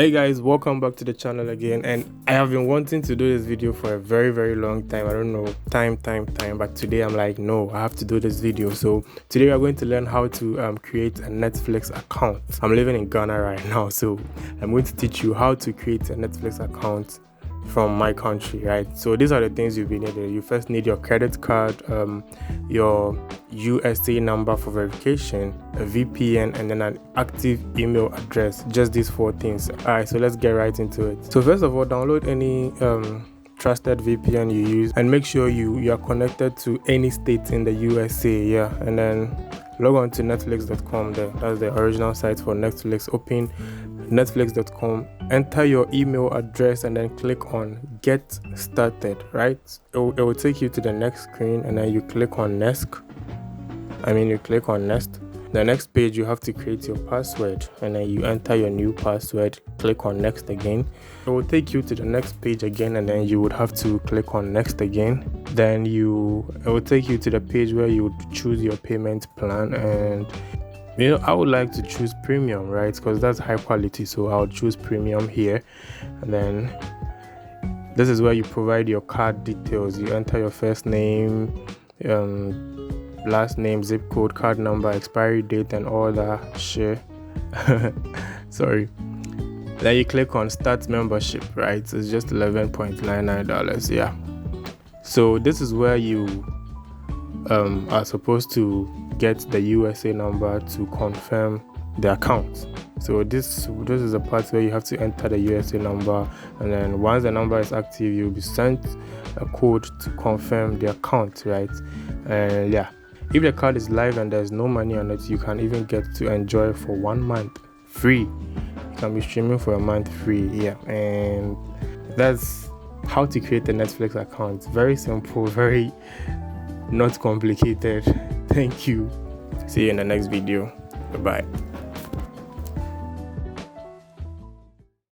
Hey guys, welcome back to the channel again, and I have been wanting to do this video for a very long time. I don't know, time, but today I'm like, no, I have to do this video. So today we are going to learn how to create a Netflix account. I'm living in Ghana right now, so I'm going to teach you how to create a Netflix account from my country, right? So these are the things you'll be needing. You first need your credit card, your USA number for verification, a VPN, and then an active email address. Just these 4 things. All right, so let's get right into it. So first of all, download any trusted VPN you use, and make sure you are connected to any state in the USA. Yeah, and then log on to netflix.com. That's the original site for Netflix. Open netflix.com, enter your email address, and then click on get started. Right, it will take you to the next screen, and then you click on next. The next page, you have to create your password, and then you enter your new password, click on next again. It will take you to the next page again, and then you would have to click on next again. Then it will take you to the page where you would choose your payment plan, and I would like to choose premium, right? Because that's high quality, so I'll choose premium here. And then this is where you provide your card details. You enter your first name, last name, zip code, card number, expiry date, and all that shit. Sorry. Then you click on start membership, right? So it's just $11.99. Yeah. So this is where you are supposed to get the USA number to confirm the account. So this is the part where you have to enter the USA number, and then once the number is active, you'll be sent a code to confirm the account, right? And yeah, if the card is live and there's no money on it, you can even get to enjoy for 1 month free. You can be streaming for a month free. Yeah, and that's how to create a Netflix account. Very simple, very not complicated. Thank you. See you in the next video. Bye-bye.